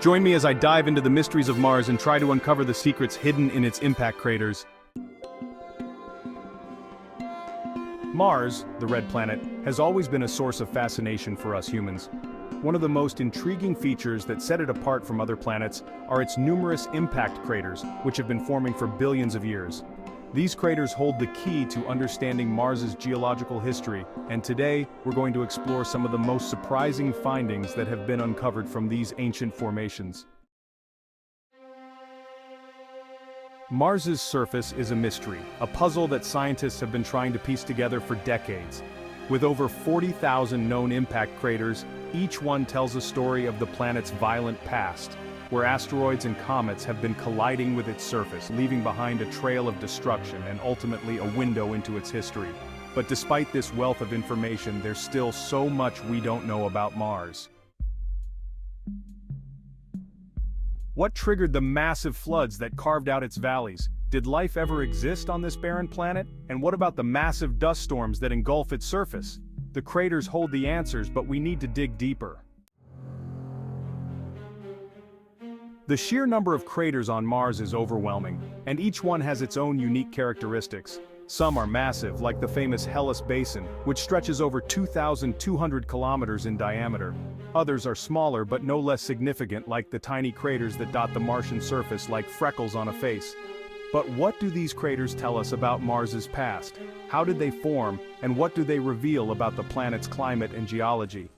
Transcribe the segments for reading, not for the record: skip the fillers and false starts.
Join me as I dive into the mysteries of Mars and try to uncover the secrets hidden in its impact craters. Mars, the red planet, has always been a source of fascination for us humans. One of the most intriguing features that set it apart from other planets are its numerous impact craters, which have been forming for billions of years. These craters hold the key to understanding Mars's geological history, and today we're going to explore some of the most surprising findings that have been uncovered from these ancient formations. Mars's surface is a mystery, a puzzle that scientists have been trying to piece together for decades. With over 40,000 known impact craters, each one tells a story of the planet's violent past, where asteroids and comets have been colliding with its surface, leaving behind a trail of destruction and ultimately a window into its history. But despite this wealth of information, there's still so much we don't know about Mars. What triggered the massive floods that carved out its valleys? Did life ever exist on this barren planet? And what about the massive dust storms that engulf its surface? The craters hold the answers, but we need to dig deeper. The sheer number of craters on Mars is overwhelming, and each one has its own unique characteristics. Some are massive, like the famous Hellas Basin, which stretches over 2,200 kilometers in diameter. Others are smaller but no less significant, like the tiny craters that dot the Martian surface like freckles on a face. But what do these craters tell us about Mars's past? How did they form, and what do they reveal about the planet's climate and geology?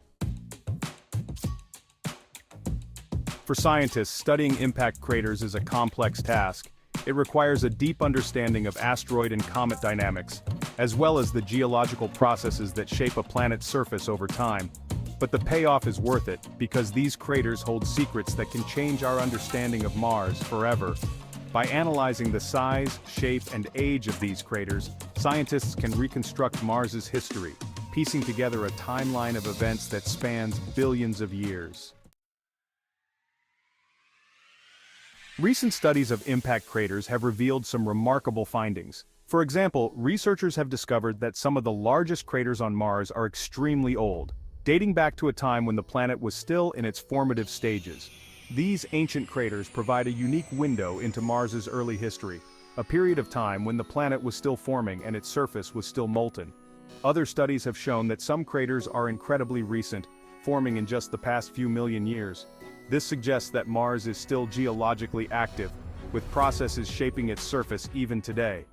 For scientists, studying impact craters is a complex task. It requires a deep understanding of asteroid and comet dynamics, as well as the geological processes that shape a planet's surface over time. But the payoff is worth it, because these craters hold secrets that can change our understanding of Mars forever. By analyzing the size, shape, and age of these craters, scientists can reconstruct Mars's history, piecing together a timeline of events that spans billions of years. Recent studies of impact craters have revealed some remarkable findings. For example, researchers have discovered that some of the largest craters on Mars are extremely old, dating back to a time when the planet was still in its formative stages. These ancient craters provide a unique window into Mars's early history, a period of time when the planet was still forming and its surface was still molten. Other studies have shown that some craters are incredibly recent, forming in just the past few million years. This suggests that Mars is still geologically active, with processes shaping its surface even today.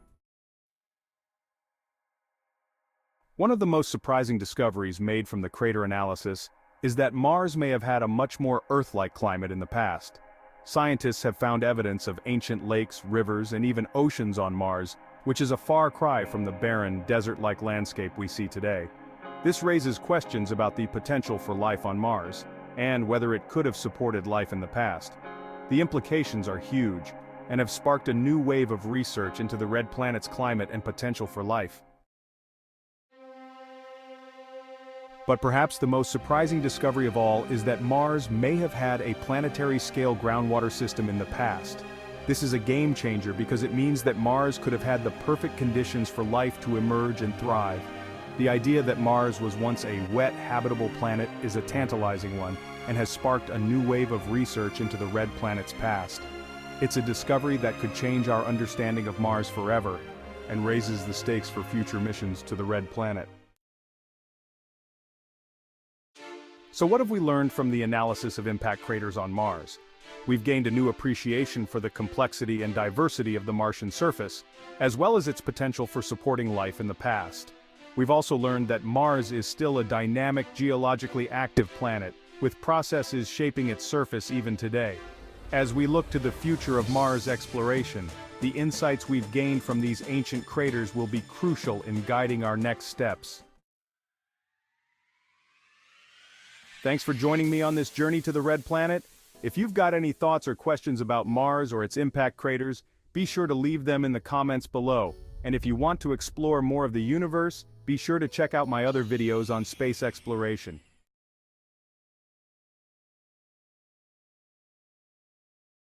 One of the most surprising discoveries made from the crater analysis is that Mars may have had a much more Earth-like climate in the past. Scientists have found evidence of ancient lakes, rivers, and even oceans on Mars, which is a far cry from the barren, desert-like landscape we see today. This raises questions about the potential for life on Mars, and whether it could have supported life in the past. The implications are huge, and have sparked a new wave of research into the red planet's climate and potential for life. But perhaps the most surprising discovery of all is that Mars may have had a planetary-scale groundwater system in the past. This is a game-changer because it means that Mars could have had the perfect conditions for life to emerge and thrive. The idea that Mars was once a wet, habitable planet is a tantalizing one, and has sparked a new wave of research into the red planet's past. It's a discovery that could change our understanding of Mars forever, and raises the stakes for future missions to the red planet. So what have we learned from the analysis of impact craters on Mars? We've gained a new appreciation for the complexity and diversity of the Martian surface, as well as its potential for supporting life in the past. We've also learned that Mars is still a dynamic, geologically active planet, with processes shaping its surface even today. As we look to the future of Mars exploration, the insights we've gained from these ancient craters will be crucial in guiding our next steps. Thanks for joining me on this journey to the red planet. If you've got any thoughts or questions about Mars or its impact craters, be sure to leave them in the comments below. And if you want to explore more of the universe, be sure to check out my other videos on space exploration.